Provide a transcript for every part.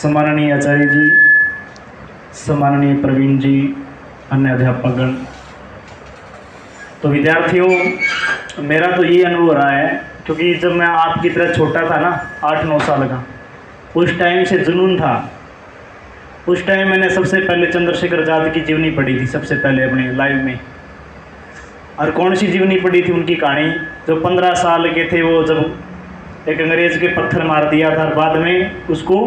सम्माननीय आचार्य जी, सम्माननीय प्रवीण जी, अन्य अध्यापकगण, तो विद्यार्थियों, मेरा तो ये अनुभव रहा है, क्योंकि जब मैं आपकी तरह छोटा था ना, 8-9 साल का, उस टाइम से जुनून था। उस टाइम मैंने सबसे पहले चंद्रशेखर आज़ाद की जीवनी पढ़ी थी, सबसे पहले अपने लाइफ में। और कौन सी जीवनी पढ़ी थी? उनकी कहानी, जो 15 साल के थे, वो जब एक अंग्रेज़ के पत्थर मार दिया था और बाद में उसको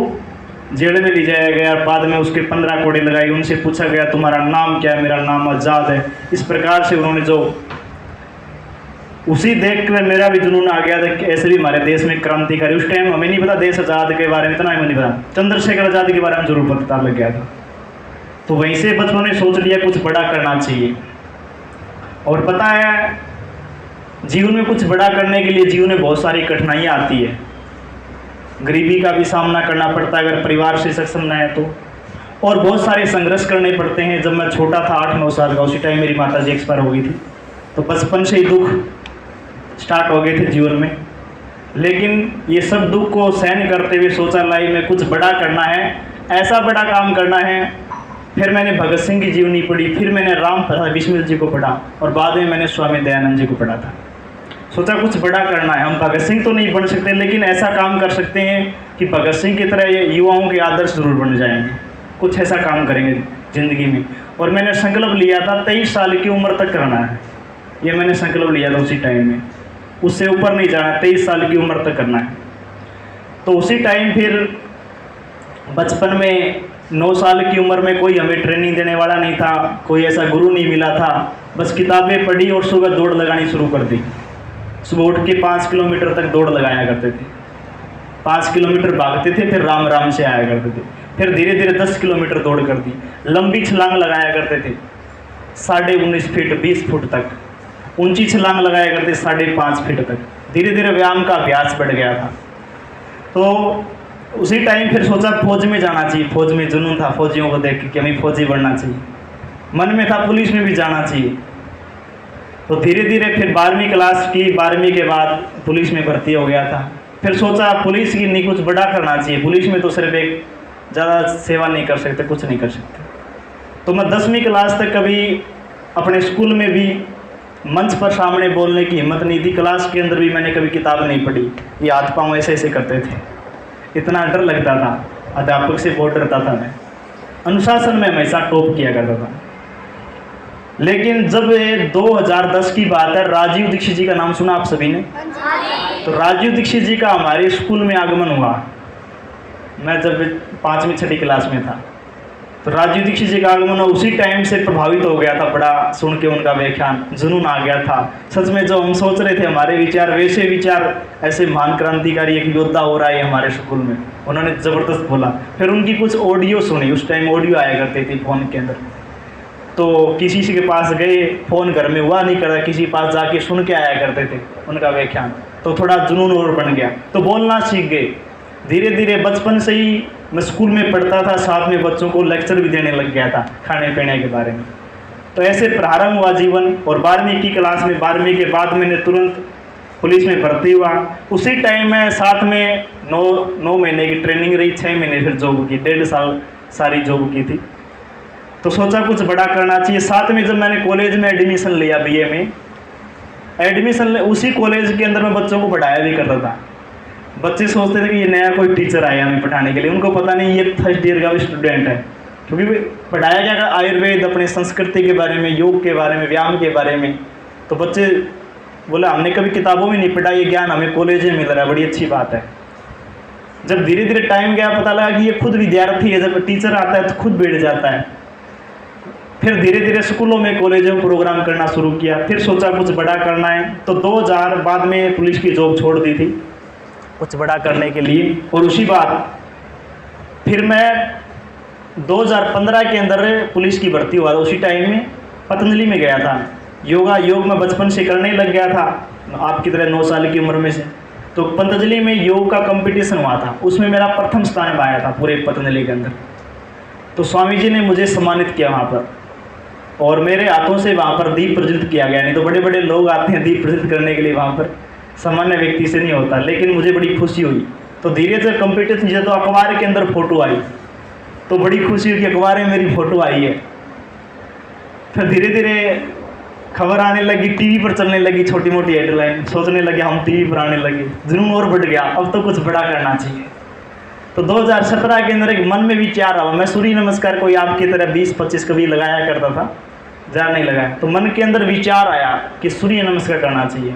जेल में ले जाया गया, और बाद में उसके 15 कोड़े लगाई। उनसे पूछा गया तुम्हारा नाम क्या है? मेरा नाम आज़ाद है। इस प्रकार से उन्होंने जो, उसी देख कर मेरा भी जुनून आ गया था कि ऐसे भी हमारे देश में क्रांतिकारी। उस टाइम हमें नहीं पता देश आज़ाद के बारे में, इतना ही नहीं पता, चंद्रशेखर आज़ाद के बारे में जरूर पता लग गया था। तो वहीं से बचपन में सोच लिया कुछ बड़ा करना चाहिए। और पता है, जीवन में कुछ बड़ा करने के लिए जीवन में बहुत सारी कठिनाइयाँ आती है। गरीबी का भी सामना करना पड़ता है अगर परिवार से सक्षम न है तो, और बहुत सारे संघर्ष करने पड़ते हैं। जब मैं छोटा था 8-9 साल का, उसी टाइम मेरी माता जी एक्सपायर हो गई थी, तो बचपन से ही दुख स्टार्ट हो गए थे जीवन में। लेकिन ये सब दुख को सहन करते हुए सोचा लाइफ में कुछ बड़ा करना है, ऐसा बड़ा काम करना है। फिर मैंने भगत सिंह की जीवनी पढ़ी, फिर मैंने राम प्रसाद बिस्मिल जी को पढ़ा, और बाद में मैंने स्वामी दयानंद जी को पढ़ा था। सोचा कुछ बड़ा करना है। हम भगत सिंह तो नहीं बन सकते, लेकिन ऐसा काम कर सकते हैं कि भगत सिंह की तरह ये युवाओं के आदर्श जरूर बन जाएंगे। कुछ ऐसा काम करेंगे ज़िंदगी में। और मैंने संकल्प लिया था 23 साल की उम्र तक करना है। ये मैंने संकल्प लिया था उसी टाइम में, उससे ऊपर नहीं जाना, 23 साल की उम्र तक करना है। तो उसी टाइम फिर बचपन में 9 साल की उम्र में कोई हमें ट्रेनिंग देने वाला नहीं था, कोई ऐसा गुरु नहीं मिला था। बस किताबें पढ़ी और सुबह दौड़ लगानी शुरू कर दी। सुबह उठ के 5 किलोमीटर तक दौड़ लगाया करते थे। 5 किलोमीटर भागते थे, फिर राम राम से आया करते थे। फिर धीरे धीरे 10 किलोमीटर दौड़ कर दी। लंबी छलांग लगाया करते थे 19.5 फीट 20 फुट तक। ऊंची छलांग लगाया करते 5.5 फीट तक। धीरे धीरे व्यायाम का अभ्यास बढ़ गया था। तो उसी टाइम फिर सोचा फौज में जाना चाहिए। फौज में जुनून था, फौजियों को देख के कि हमें फौजी बनना चाहिए। मन में था पुलिस में भी जाना चाहिए। तो धीरे धीरे फिर 12वीं क्लास की, 12वीं के बाद पुलिस में भर्ती हो गया था। फिर सोचा पुलिस की नहीं, कुछ बड़ा करना चाहिए। पुलिस में तो सिर्फ एक ज़्यादा सेवा नहीं कर सकते, कुछ नहीं कर सकते। तो मैं 10वीं क्लास तक कभी अपने स्कूल में भी मंच पर सामने बोलने की हिम्मत नहीं थी। क्लास के अंदर भी मैंने कभी किताब नहीं पढ़ी। ये हाथ पाँव ऐसे ऐसे करते थे, इतना डर लगता था। अध्यापक से बहुत डरता था मैं। अनुशासन में हमेशा टॉप किया करता था। लेकिन जब 2010 की बात है, राजीव दीक्षित जी का नाम सुना आप सभी ने? तो राजीव दीक्षित जी का हमारे स्कूल में आगमन हुआ। मैं जब 5वीं-6वीं क्लास में था, तो राजीव दीक्षित जी का आगमन, उसी टाइम से प्रभावित हो गया था बड़ा सुन के उनका व्याख्यान। जुनून आ गया था। सच में जो हम सोच रहे थे हमारे विचार वैसे विचार, ऐसे महान क्रांतिकारी एक योद्धा हो रहा है हमारे स्कूल में। उन्होंने ज़बरदस्त बोला। फिर उनकी कुछ ऑडियो सुनी। उस टाइम ऑडियो आया करते थे फ़ोन के अंदर। तो किसी के पास गए, फ़ोन घर में हुआ नहीं करता, किसी के पास जाके सुन के आया करते थे उनका व्याख्यान। तो थोड़ा जुनून और बन गया, तो बोलना सीख गए। धीरे धीरे बचपन से ही मैं स्कूल में पढ़ता था, साथ में बच्चों को लेक्चर भी देने लग गया था खाने पीने के बारे में। तो ऐसे प्रारंभ हुआ जीवन। और 12वीं की क्लास में, 12वीं के बाद मैंने तुरंत पुलिस में भर्ती हुआ। उसी टाइम में साथ में 9 महीने की ट्रेनिंग रही, 6 महीने फिर जॉब की, 1.5 साल सारी जॉब की थी। तो सोचा कुछ बड़ा करना चाहिए। साथ में जब मैंने कॉलेज में एडमिशन लिया, बीए में एडमिशन, उसी कॉलेज के अंदर मैं बच्चों को पढ़ाया भी करता था। बच्चे सोचते थे कि ये नया कोई टीचर आया हमें पढ़ाने के लिए। उनको पता नहीं ये फर्स्ट ईयर का भी स्टूडेंट है, क्योंकि पढ़ाया गया आयुर्वेद, अपने संस्कृति के बारे में, योग के बारे में, व्यायाम के बारे में। तो बच्चे बोला हमने कभी किताबों में नहीं पढ़ा, ये ज्ञान हमें कॉलेज में मिल रहा है, बड़ी अच्छी बात है। जब धीरे धीरे टाइम गया, पता लगा कि ये खुद विद्यार्थी है। जब टीचर आता है तो खुद बैठ जाता है। फिर धीरे धीरे स्कूलों में, कॉलेजों में प्रोग्राम करना शुरू किया। फिर सोचा कुछ बड़ा करना है। तो 2000 बाद में पुलिस की जॉब छोड़ दी थी कुछ बड़ा करने के लिए। और उसी बाद फिर मैं 2015 के अंदर पुलिस की भर्ती हुआ था। उसी टाइम में पतंजलि में गया था। योग मैं बचपन से करने लग गया था, आपकी तरह 9 साल की उम्र में से। तो पतंजलि में योग का कंपटीशन हुआ था, उसमें मेरा प्रथम स्थान आया था पूरे पतंजलि के अंदर। तो स्वामी जी ने मुझे सम्मानित किया वहाँ पर, और मेरे हाथों से वहाँ पर दीप प्रज्वलित किया गया। नहीं तो बड़े बड़े लोग आते हैं दीप प्रज्वलित करने के लिए वहाँ पर, सामान्य व्यक्ति से नहीं होता। लेकिन मुझे बड़ी खुशी हुई तो धीरे धीरे कंपटीशन जो तो अखबार के अंदर फोटो आई, तो बड़ी खुशी हुई कि अखबार में मेरी फोटो आई है। फिर धीरे धीरे खबर आने लगी, टीवी पर चलने लगी छोटी मोटी हेडलाइन, सोचने लगे हम टीवी पर आने लगे, जुनून और बढ़ गया, अब तो कुछ बड़ा करना चाहिए। तो 2017 के अंदर एक मन में विचार आया, मैं सूर्य नमस्कार कोई आपकी तरह 20-25 कभी लगाया करता था, ज़्यादा नहीं लगाया, तो मन के अंदर विचार आया कि सूर्य नमस्कार करना चाहिए।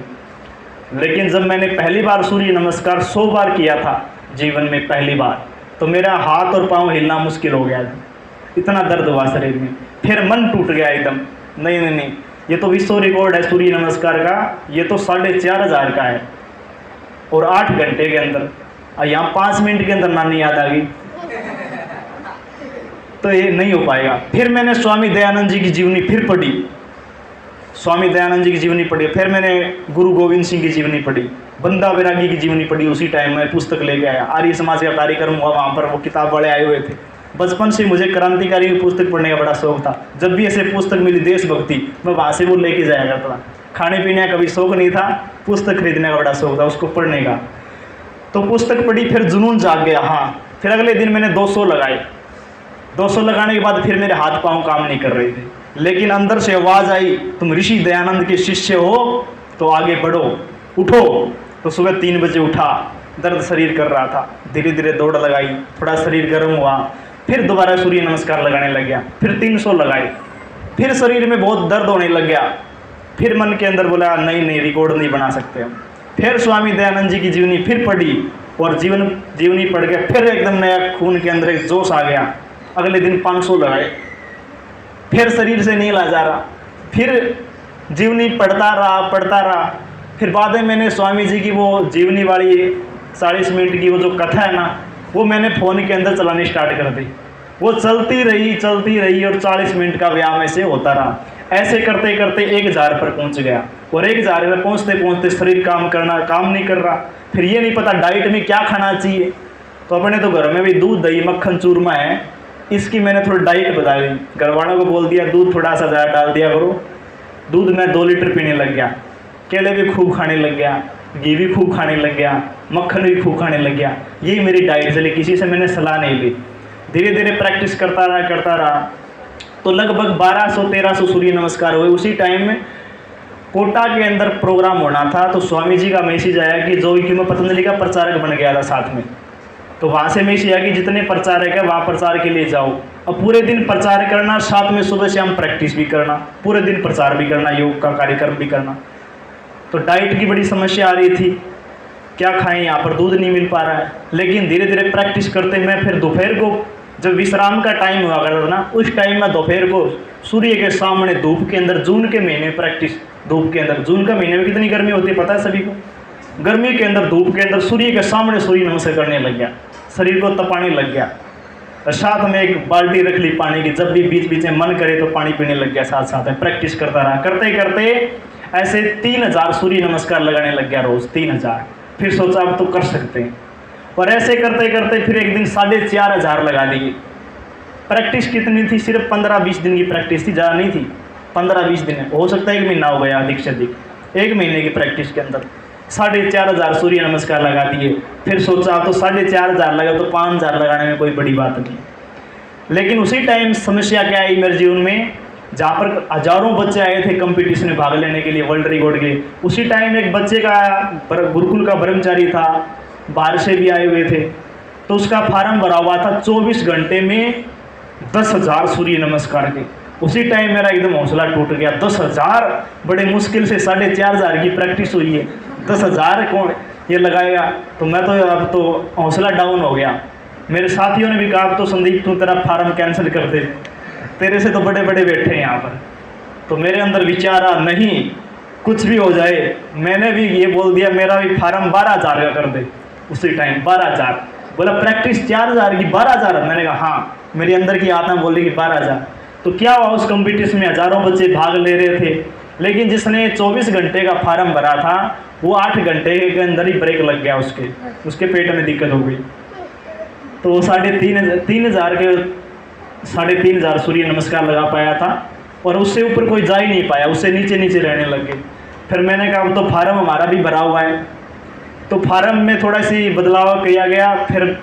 लेकिन जब मैंने पहली बार सूर्य नमस्कार 100 बार किया था जीवन में पहली बार, तो मेरा हाथ और पाँव हिलना मुश्किल हो गया था, इतना दर्द हुआ शरीर में। फिर मन टूट गया एकदम, नहीं नहीं नहीं, ये तो विश्व रिकॉर्ड है सूर्य नमस्कार का, ये तो 4500 का है और 8 घंटे के अंदर, और यहाँ 5 मिनट के अंदर नानी याद आ गई, तो ये नहीं हो पाएगा। फिर मैंने स्वामी दयानंद जी की जीवनी फिर पढ़ी, स्वामी दयानंद जी की जीवनी पढ़ी, फिर मैंने गुरु गोविंद सिंह की जीवनी पढ़ी, बंदा वैरागी की जीवनी पढ़ी। उसी टाइम मैं पुस्तक लेके आया, आर्य समाज का कार्यक्रम हुआ, वहाँ पर वो किताब वाले आए हुए थे। बचपन से मुझे क्रांतिकारी की पुस्तक पढ़ने का बड़ा शौक था, जब भी ऐसे पुस्तक मिली देशभक्ति, मैं वहाँ से वो लेके जाया करता था। खाने पीने का कभी शौक नहीं था, पुस्तक खरीदने का बड़ा शौक था, उसको पढ़ने का। तो पुस्तक पढ़ी, फिर जुनून जाग गया। हाँ, फिर अगले दिन मैंने 200 लगाए। 200 लगाने के बाद फिर मेरे हाथ पाँव काम नहीं कर रहे थे, लेकिन अंदर से आवाज़ आई, तुम ऋषि दयानंद के शिष्य हो तो आगे बढ़ो, उठो। तो सुबह 3 बजे उठा, दर्द शरीर कर रहा था, धीरे धीरे दौड़ लगाई, थोड़ा शरीर गर्म हुआ, फिर दोबारा सूर्य नमस्कार लगाने लग गया, फिर 300 लगाए, फिर शरीर में बहुत दर्द होने लग गया। फिर मन के अंदर बोला नहीं नहीं, रिकॉर्ड नहीं बना सकते हम। फिर स्वामी दयानंद जी की जीवनी फिर पढ़ी, और जीवनी पढ़ के फिर एकदम नया खून के अंदर एक जोश आ गया। अगले दिन 500 लगाए, फिर शरीर से नहीं ला जा रहा, फिर जीवनी पढ़ता रहा। फिर बाद में मैंने स्वामी जी की वो जीवनी वाली 40 मिनट की वो जो कथा है ना, वो मैंने फ़ोन के अंदर चलानी स्टार्ट कर दी। वो चलती रही और 40 मिनट का व्यायाम ऐसे होता रहा। ऐसे करते करते 1000 पर पहुंच गया, और 1000 पर पहुंचते शरीर काम नहीं कर रहा। फिर ये नहीं पता डाइट में क्या खाना चाहिए, तो अपने तो घर में भी दूध दही मक्खन चूरमा है, इसकी मैंने थोड़ी डाइट बता दी। घर वालों को बोल दिया दूध थोड़ा सा ज़्यादा डाल दिया करो। दूध मैं 2 लीटर पीने लग गया, केले भी खूब खाने लग गया, घी भी खूब खाने लग गया, मक्खन भी खूब खाने लग गया। यही मेरी डाइट चली, किसी से मैंने सलाह नहीं ली। धीरे धीरे प्रैक्टिस करता रहा, तो लगभग 1200-1300 सूर्य नमस्कार हुए। उसी टाइम में कोटा के अंदर प्रोग्राम होना था, तो स्वामी जी का मैसेज आया कि जो कि मैं पतंजलि का प्रचारक बन गया था साथ में, तो वहाँ से मैसेज आया कि जितने प्रचारक है वहाँ प्रचार के लिए जाओ। अब पूरे दिन प्रचार करना, साथ में सुबह शाम प्रैक्टिस भी करना, पूरे दिन प्रचार भी करना, योग का कार्यक्रम भी करना। तो डाइट की बड़ी समस्या आ रही थी, क्या खाएं, यहाँ पर दूध नहीं मिल पा रहा है। लेकिन धीरे धीरे प्रैक्टिस करते मैं फिर दोपहर को जब विश्राम का टाइम हुआ करता था ना, उस टाइम में दोपहर को सूर्य के सामने धूप के अंदर, जून के महीने में प्रैक्टिस, धूप के अंदर, जून के महीने में कितनी गर्मी होती है पता है सभी को, गर्मी के अंदर धूप के अंदर सूर्य के सामने सूर्य नमस्कार करने लग गया, शरीर को तपाने लग गया। और साथ में एक बाल्टी रख ली पानी की, जब भी बीच बीच में मन करे तो पानी पीने लग गया, साथ साथ में प्रैक्टिस करता रहा। करते करते ऐसे 3000 सूर्य नमस्कार लगाने लग गया रोज़, 3000। फिर सोचा अब तो कर सकते हैं, और ऐसे करते करते फिर एक दिन 4500 लगा दिए। प्रैक्टिस कितनी थी, सिर्फ 15-20 दिन की प्रैक्टिस थी, ज़्यादा नहीं थी, 15-20 दिन, हो सकता है 1 महीना हो गया अधिक से अधिक। 1 महीने की प्रैक्टिस के अंदर 4500 सूर्य नमस्कार लगा दिए। फिर सोचा तो 4500 लगा तो 5000 लगाने में कोई बड़ी बात नहीं। लेकिन उसी टाइम समस्या क्या आई मेरे जीवन में, जहाँ पर हजारों बच्चे आए थे कंपटीशन में भाग लेने के लिए, वर्ल्ड रिकॉर्ड के, उसी टाइम एक बच्चे का गुरुकुल का ब्रह्मचारी था, बाहर से भी आए हुए थे, तो उसका फार्म भरा हुआ था 24 घंटे में 10,000 सूर्य नमस्कार के। उसी टाइम मेरा एकदम हौसला टूट गया। 10,000 बड़े मुश्किल से 4500 की प्रैक्टिस हुई है, 10,000 कौन ये लगाएगा। तो मैं तो अब तो हौसला डाउन हो गया। मेरे साथियों ने भी कहा अब तो संदीप तू तेरा फार्म कैंसिल कर दे, तेरे से तो बड़े बड़े बैठे हैं यहाँ पर। तो मेरे अंदर विचार आ, नहीं कुछ भी हो जाए, मैंने भी ये बोल दिया मेरा भी फार्म 12,000 का कर दे। उसी टाइम 12,000 बोला, प्रैक्टिस 4,000 की 12,000। मैंने कहा हाँ, मेरी अंदर की आत्मा बोली कि 12,000। तो क्या हुआ, उस कंपटीशन में हज़ारों बच्चे भाग ले रहे थे, लेकिन जिसने 24 घंटे का फार्म भरा था वो 8 घंटे के अंदर ही ब्रेक लग गया, उसके पेट में दिक्कत हो गई। तो वो 3,500 सूर्य नमस्कार लगा पाया था, और उससे ऊपर कोई जा ही नहीं पाया, उससे नीचे नीचे रहने लग गए। फिर मैंने कहा अब तो फार्म हमारा भी भरा हुआ है, तो फार्म में थोड़ा सी बदलाव किया गया। फिर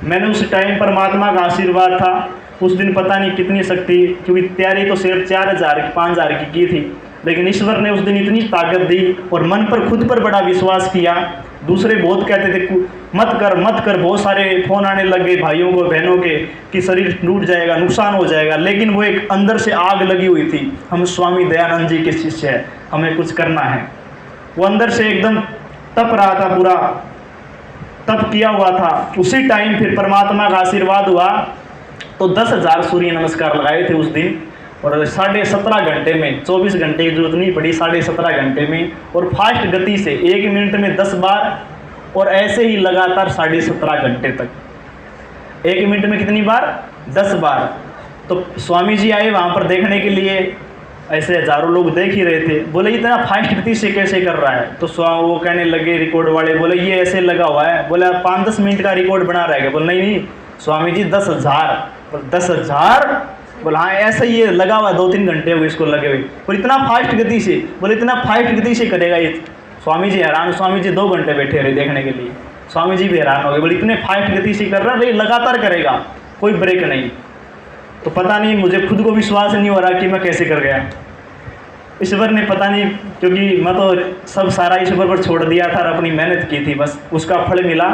मैंने उस टाइम परमात्मा का आशीर्वाद था, उस दिन पता नहीं कितनी शक्ति, क्योंकि तैयारी तो सिर्फ 4000 की 5000 की थी, लेकिन ईश्वर ने उस दिन इतनी ताकत दी और मन पर खुद पर बड़ा विश्वास किया। दूसरे बहुत कहते थे मत कर मत कर, बहुत सारे फ़ोन आने लग गए भाइयों को बहनों के कि शरीर टूट जाएगा, नुकसान हो जाएगा, लेकिन वो एक अंदर से आग लगी हुई थी, हम स्वामी दयानंद जी के शिष्य हैं, हमें कुछ करना है। वो अंदर से एकदम तप रहा था, पूरा तप किया हुआ था। उसी टाइम फिर परमात्मा का आशीर्वाद हुआ तो 10,000 सूर्य नमस्कार लगाए थे उस दिन, और 17.5 घंटे में, 24 घंटे की जरूरत नहीं पड़ी, 17.5 घंटे में, और फास्ट गति से 1 मिनट में 10 बार, और ऐसे ही लगातार 17.5 घंटे तक। 1 मिनट में कितनी बार? 10 बार। तो स्वामी जी आए वहाँ पर देखने के लिए, ऐसे हजारों लोग देख ही रहे थे, बोले इतना फास्ट गति से कैसे कर रहा है? तो वो कहने लगे रिकॉर्ड वाले, बोले ये ऐसे लगा हुआ है, बोले 5-10 मिनट का रिकॉर्ड बना रहेगा। बोले नहीं स्वामी जी 10,000। 10,000? बोला हाँ ऐसा ही है, लगा हुआ 2-3 घंटे हो गए इसको लगे हुए। और इतना फास्ट गति से, बोले इतना फास्ट गति से करेगा ये? स्वामी जी हैरान, स्वामी जी 2 घंटे बैठे रहे देखने के लिए, स्वामी जी भी हैरान हो गए, बोले इतने फास्ट गति से कर रहा है, लगातार करेगा, कोई ब्रेक नहीं। तो पता नहीं, मुझे खुद को विश्वास नहीं हो रहा कि मैं कैसे कर गया। ईश्वर ने पता नहीं, क्योंकि मैं तो सब सारा ईश्वर पर छोड़ दिया था और अपनी मेहनत की थी, बस उसका फल मिला।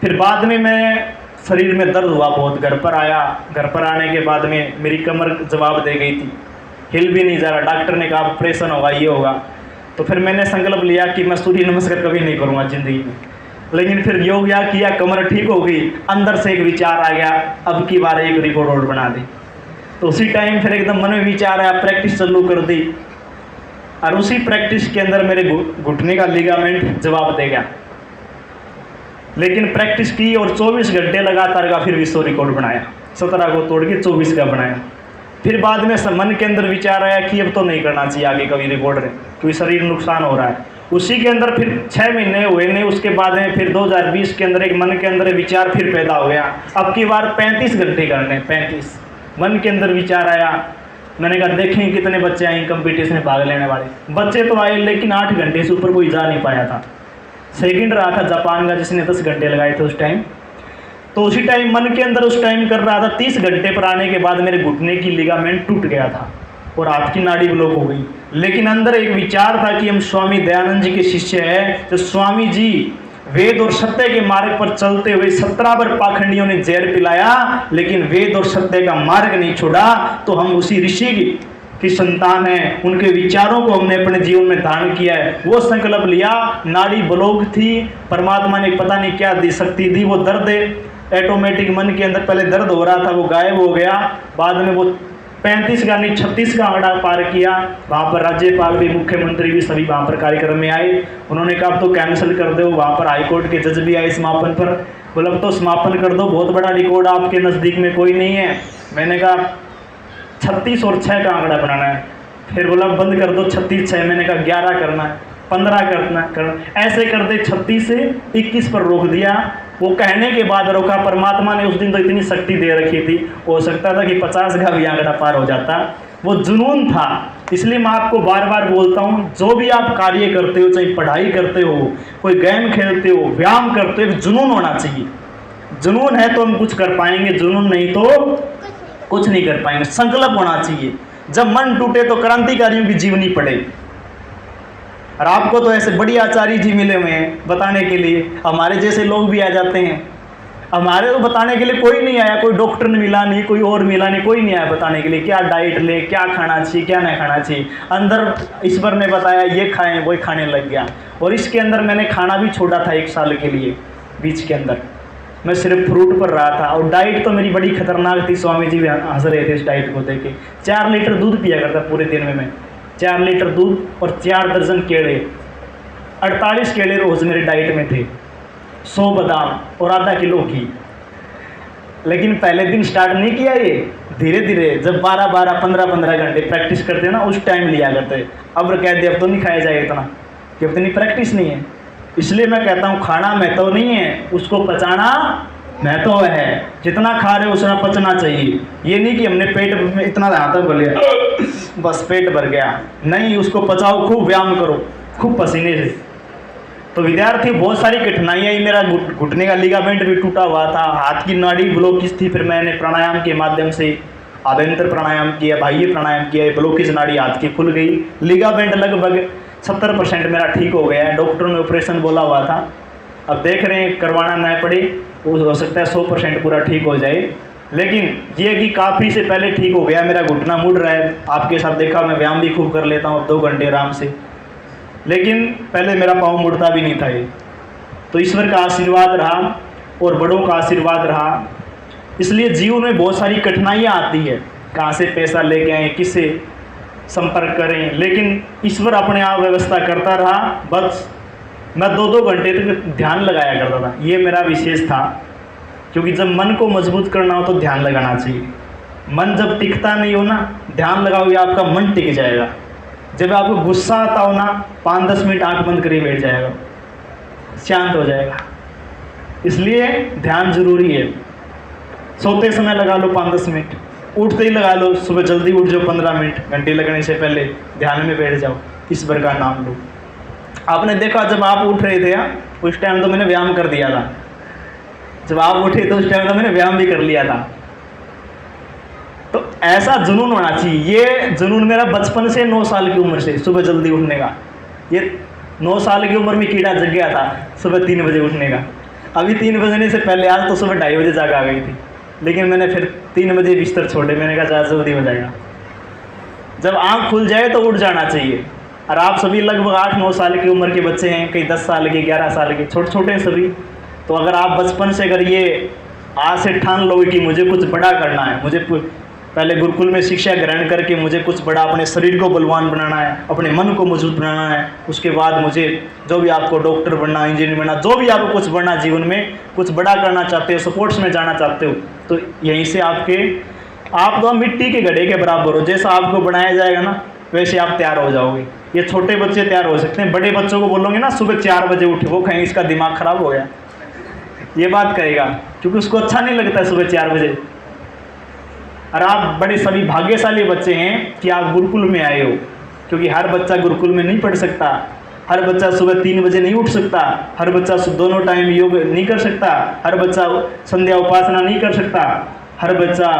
फिर बाद में मैं शरीर में दर्द हुआ बहुत, घर पर आया, घर पर आने के बाद में मेरी कमर जवाब दे गई थी, हिल भी नहीं जा रहा, डॉक्टर ने कहा ऑपरेशन होगा, ये होगा। तो फिर मैंने संकल्प लिया कि मैं सूर्य नमस्कार कभी नहीं करूँगा ज़िंदगी में। लेकिन फिर योग या किया, कमर ठीक हो गई, अंदर से एक विचार आ गया, अब की बार एक रिकॉर्ड और बना दी। तो उसी टाइम फिर एकदम मन में विचार आया, प्रैक्टिस चालू कर दी, और उसी प्रैक्टिस के अंदर मेरे घुटने का लिगामेंट जवाब दे गया। लेकिन प्रैक्टिस की और 24 घंटे लगातार का फिर विश्व रिकॉर्ड बनाया, 17 को तोड़ के 24 का बनाया। फिर बाद में मन के अंदर विचार आया कि अब तो नहीं करना चाहिए आगे कभी रिकॉर्ड है, क्योंकि शरीर नुकसान हो रहा है। उसी के अंदर फिर 6 महीने हुए नहीं, उसके बाद में फिर 2020 के अंदर एक मन के अंदर विचार फिर पैदा हो गया, अब की बार 35 घंटे करने। 35 मन के अंदर विचार आया। मैंने कहा देखें कितने बच्चे आए कंपटीशन में भाग लेने वाले। बच्चे तो आए, लेकिन 8 घंटे से ऊपर कोई जा नहीं पाया था। सेकंड रहा था जापान का, जिसने 10 घंटे लगाए थे उस टाइम। तो उसी टाइम मन के अंदर उस टाइम कर रहा था। 30 घंटे पर आने के बाद मेरे घुटने की लिगामेंट टूट गया था और हाथ की नाड़ी ब्लॉक हो गई। लेकिन अंदर एक विचार था कि हम स्वामी दयानंद जी के शिष्य हैं, तो स्वामी जी वेद और सत्य के मार्ग पर चलते हुए 17 बार पाखंडियों ने जहर पिलाया, लेकिन वेद और सत्य का मार्ग नहीं छोड़ा। तो हम उसी ऋषि की संतान है, उनके विचारों को हमने अपने जीवन में धारण किया है। वो संकल्प लिया, नाड़ी ब्लॉक थी, परमात्मा ने पता नहीं क्या दी, शक्ति दी, वो दर्द ऑटोमेटिक मन के अंदर पहले दर्द हो रहा था, वो गायब हो गया। बाद में वो 35 का नहीं 36 का आंकड़ा पार किया। वहाँ पर राज्यपाल भी, मुख्यमंत्री भी, सभी वहाँ पर कार्यक्रम में आए। उन्होंने कहा अब तो कैंसिल कर दो। वहाँ पर हाईकोर्ट के जज भी आए समापन पर, बोला अब तो समापन कर दो, बहुत बड़ा रिकॉर्ड आपके नज़दीक में कोई नहीं है। मैंने कहा 36 और 6 का आंकड़ा बनाना है। फिर बोला बंद कर दो 36 6। मैंने कहा 11 करना है, 15 करना, ऐसे कर दे 36 से 21 पर रोक दिया। वो कहने के बाद रोका। परमात्मा ने उस दिन तो इतनी शक्ति दे रखी थी, हो सकता था कि 50 का भी आंकड़ा पार हो जाता। वो जुनून था। इसलिए मैं आपको बार बार बोलता हूँ, जो भी आप कार्य करते हो, चाहे पढ़ाई करते हो, कोई गेम खेलते हो, व्यायाम करते हो, जुनून होना चाहिए। जुनून है तो हम कुछ कर पाएंगे, जुनून नहीं तो कुछ नहीं कर पाएंगे। संकल्प होना चाहिए। जब मन टूटे तो क्रांतिकारियों की जीवनी पढ़े। और आपको तो ऐसे बड़ी आचार्य जी मिले हुए हैं बताने के लिए, हमारे जैसे लोग भी आ जाते हैं। हमारे तो बताने के लिए कोई नहीं आया, कोई डॉक्टर ने मिला नहीं, कोई और मिला नहीं, कोई नहीं आया बताने के लिए क्या डाइट ले, क्या खाना चाहिए, क्या नहीं खाना चाहिए। अंदर ईश्वर ने बताया ये खाएं, वही खाने लग गया। और इसके अंदर मैंने खाना भी छोड़ा था 1 साल के लिए। बीच के अंदर मैं सिर्फ फ्रूट पर रहा था, और डाइट तो मेरी बड़ी खतरनाक थी। स्वामी जी भी हंस रहे थे इस डाइट को देख के। 4 लीटर दूध पिया करता पूरे दिन में मैं, 4 लीटर दूध और 4 दर्जन केले, 48 केले रोज मेरे डाइट में थे, 100 बादाम और आधा किलो घी। लेकिन पहले दिन स्टार्ट नहीं किया ये, धीरे धीरे जब 12-12, 15-15 घंटे प्रैक्टिस करते ना, उस टाइम लिया करते। अब कहते अब तो नहीं खाया जाएगा इतना, कि इतनी प्रैक्टिस नहीं है। इसलिए मैं कहता हूँ खाना महत्व नहीं है, उसको पचाना महत्व है। जितना खा रहे हो उतना पचना चाहिए। ये नहीं कि हमने पेट में इतना हाथ भर लिया बस पेट भर गया, नहीं, उसको पचाओ, खूब व्यायाम करो, खूब पसीने से। तो विद्यार्थी बहुत सारी कठिनाइयाँ ही, मेरा घुटने का लिगामेंट भी टूटा हुआ था, हाथ की नाड़ी ब्लॉकेज थी, फिर मैंने प्राणायाम के माध्यम से आभ्यंतर प्राणायाम किया, बाह्य प्राणायाम किया, ब्लॉकेज नाड़ी हाथ की खुल गई, लिगामेंट लगभग 70% मेरा ठीक हो गया है। डॉक्टर ने ऑपरेशन बोला हुआ था, अब देख रहे हैं करवाना ना पड़े, हो सकता है 100% पूरा ठीक हो जाए। लेकिन ये कि काफ़ी से पहले ठीक हो गया, मेरा घुटना मुड़ रहा है, आपके साथ देखा मैं व्यायाम भी खूब कर लेता हूँ 2 घंटे आराम से, लेकिन पहले मेरा पाँव मुड़ता भी नहीं था ये। तो ईश्वर का आशीर्वाद रहा और बड़ों का आशीर्वाद रहा, इसलिए जीवन में बहुत सारी कठिनाइयाँ आती है, कहाँ से पैसा लेके आएँ, किससे संपर्क करें, लेकिन ईश्वर अपने आप व्यवस्था करता रहा। बस मैं 2-2 घंटे तक ध्यान लगाया करता था, ये मेरा विशेष था, क्योंकि जब मन को मजबूत करना हो तो ध्यान लगाना चाहिए। मन जब टिकता नहीं हो ना, ध्यान लगाओगे आपका मन टिक जाएगा। जब आपको गुस्सा आता हो ना, 5-10 मिनट आंख बंद करके बैठ जाएगा, शांत हो जाएगा। इसलिए ध्यान जरूरी है। सोते समय लगा लो 5-10 मिनट, उठते ही लगा लो, सुबह जल्दी उठ जाओ 15 मिनट, घंटे लगने से पहले ध्यान में बैठ जाओ, ईश्वर का नाम लो। आपने देखा जब आप उठ रहे थे उस टाइम तो मैंने व्यायाम कर दिया था, जब आप उठे तो उस टाइम तो मैंने व्यायाम भी कर लिया था। तो ऐसा जुनून होना चाहिए। ये जुनून मेरा बचपन से 9 साल की उम्र से सुबह जल्दी उठने का, ये 9 साल की उम्र में कीड़ा जग गया था सुबह 3 बजे उठने का। अभी 3 बजने से पहले आज तो सुबह 2:30 बजे जाग आ गई थी, लेकिन मैंने फिर 3 बजे बिस्तर छोड़े, मैंने कहा ज़्यादा जल्दी हो जाएगा। जब आँख खुल जाए तो उठ जाना चाहिए। और आप सभी लगभग 8-9 साल की उम्र के बच्चे हैं, कई 10 साल के, 11 साल के, छोटे छोटे हैं सभी। तो अगर आप बचपन से अगर ये आज से ठान लोगे कि मुझे कुछ बड़ा करना है, मुझे पहले गुरुकुल में शिक्षा ग्रहण करके मुझे कुछ बड़ा, अपने शरीर को बलवान बनाना है, अपने मन को मजबूत बनाना है, उसके बाद मुझे जो भी आपको डॉक्टर बनना, इंजीनियर बनना, जो भी आपको कुछ बनना, जीवन में कुछ बड़ा करना चाहते हो, स्पोर्ट्स में जाना चाहते हो, तो यहीं से आप तो मिट्टी के घड़े के बराबर हो। जैसा आपको बनाया जाएगा ना वैसे आप तैयार हो जाओगे। ये छोटे बच्चे तैयार हो सकते हैं, बड़े बच्चों को बोलोगे ना सुबह 4 बजे उठे, वो कहेंगे इसका दिमाग खराब हो गया, ये बात कहेगा, क्योंकि उसको अच्छा नहीं लगता सुबह 4 बजे। और आप बड़े सभी भाग्यशाली बच्चे हैं कि आप गुरुकुल में आए हो, क्योंकि हर बच्चा गुरुकुल में नहीं पढ़ सकता, हर बच्चा सुबह 3 बजे नहीं उठ सकता, हर बच्चा दोनों टाइम योग नहीं कर सकता, हर बच्चा संध्या उपासना नहीं कर सकता, हर बच्चा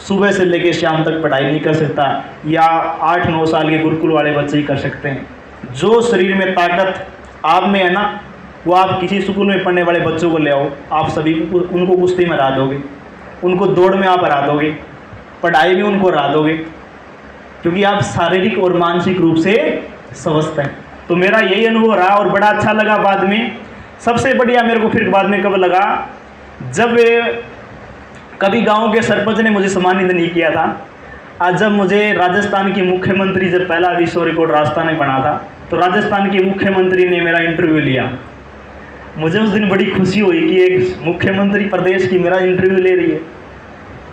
सुबह से लेकर शाम तक पढ़ाई नहीं कर सकता, या 8-9 साल के गुरुकुल वाले बच्चे ही कर सकते हैं। जो शरीर में ताकत आप में है ना, वो आप किसी स्कूल में पढ़ने वाले बच्चों को ले आओ, आप सभी उनको कुश्ती में हरा दोगे, उनको दौड़ में आप हरा दोगे, पढ़ाई में उनको हरा दोगे, क्योंकि आप शारीरिक और मानसिक रूप से स्वस्थ हैं। तो मेरा यही अनुभव रहा और बड़ा अच्छा लगा। बाद में सबसे बढ़िया मेरे को फिर बाद में कब लगा, जब कभी गांव के सरपंच ने मुझे सम्मानित नहीं किया था। आज जब मुझे राजस्थान की मुख्यमंत्री, जब पहला विश्व रिकॉर्ड राजस्थान में बना था, तो राजस्थान के मुख्यमंत्री ने मेरा इंटरव्यू लिया। मुझे उस दिन बड़ी खुशी हुई कि एक मुख्यमंत्री प्रदेश की मेरा इंटरव्यू ले रही है।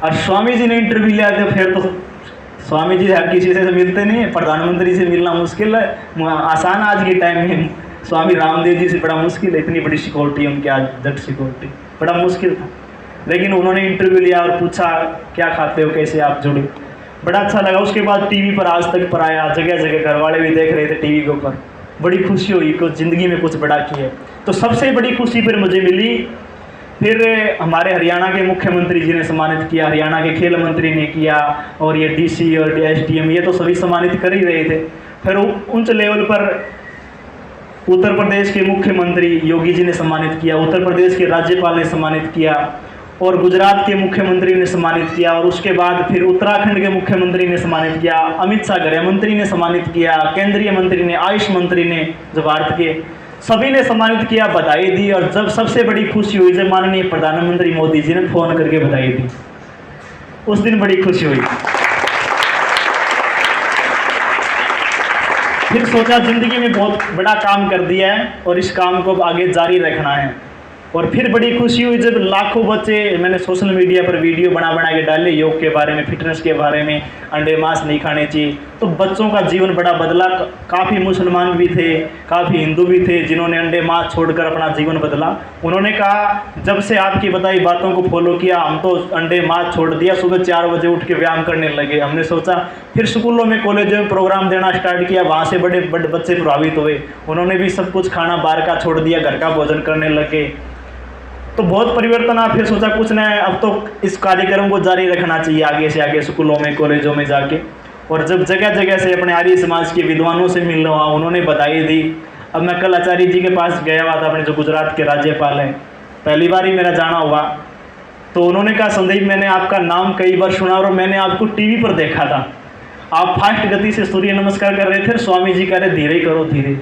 और स्वामी जी ने इंटरव्यू लिया, तो फिर तो स्वामी जी हर किसी से मिलते नहीं है, प्रधानमंत्री से मिलना मुश्किल है, आसान आज के टाइम में। स्वामी रामदेव जी से बड़ा मुश्किल है, इतनी बड़ी सिक्योरिटी उनकी, आज जट सिक्योरिटी, बड़ा मुश्किल था। लेकिन उन्होंने इंटरव्यू लिया और पूछा क्या खाते हो, कैसे आप जुड़े, बड़ा अच्छा लगा। उसके बाद टीवी पर आज तक पर आया, जगह जगह घर वाले भी देख रहे थे टीवी के ऊपर, बड़ी खुशी हुई कि ज़िंदगी में कुछ बड़ा किया। तो सबसे बड़ी खुशी फिर मुझे मिली, फिर हमारे हरियाणा के मुख्यमंत्री जी ने सम्मानित किया, हरियाणा के खेल मंत्री ने किया, और ये डीसी और एसडीएम ये तो सभी सम्मानित कर ही रहे थे। फिर उच्च लेवल पर उत्तर प्रदेश के मुख्यमंत्री योगी जी ने सम्मानित किया, उत्तर प्रदेश के राज्यपाल ने सम्मानित किया, और गुजरात के मुख्यमंत्री ने सम्मानित किया, और उसके बाद फिर उत्तराखंड के मुख्यमंत्री ने सम्मानित किया, अमित शाह गृह मंत्री ने सम्मानित किया, केंद्रीय मंत्री ने, आयुष मंत्री ने, जो भारत के, सभी ने सम्मानित किया, बधाई दी। और जब सबसे बड़ी खुशी हुई जब माननीय प्रधानमंत्री मोदी जी ने फोन करके बधाई दी, उस दिन बड़ी खुशी हुई। फिर सोचा जिंदगी में बहुत बड़ा काम कर दिया है और इस काम को आगे जारी रखना है। और फिर बड़ी खुशी हुई जब लाखों बच्चे, मैंने सोशल मीडिया पर वीडियो बना के डाले योग के बारे में, फिटनेस के बारे में, अंडे मांस नहीं खाने चाहिए, तो बच्चों का जीवन बड़ा बदला। काफ़ी मुसलमान भी थे, काफ़ी हिंदू भी थे जिन्होंने अंडे मांस छोड़कर अपना जीवन बदला। उन्होंने कहा जब से आपकी बताई बातों को फॉलो किया हम तो अंडे मांस छोड़ दिया, सुबह 4 बजे उठ के व्यायाम करने लगे। हमने सोचा, फिर स्कूलों में कॉलेजों में प्रोग्राम देना स्टार्ट किया, वहाँ से बड़े बड़े बच्चे प्रभावित हुए। उन्होंने भी सब कुछ खाना बाहर का छोड़ दिया, घर का भोजन करने लगे। तो बहुत परिवर्तन आ। फिर सोचा कुछ न, अब तो इस कार्यक्रम को जारी रखना चाहिए आगे से आगे स्कूलों में कॉलेजों में जाके। और जब जगह जगह से अपने आर्य समाज के विद्वानों से मिलना हुआ, उन्होंने बधाई दी। अब मैं कल आचार्य जी के पास गया हुआ था, अपने जो गुजरात के राज्यपाल हैं, पहली बार ही मेरा जाना हुआ। तो उन्होंने कहा संदीप मैंने आपका नाम कई बार सुना और मैंने आपको टीवी पर देखा था, आप फास्ट गति से सूर्य नमस्कार कर रहे थे, स्वामी जी कह रहे धीरे करो धीरे।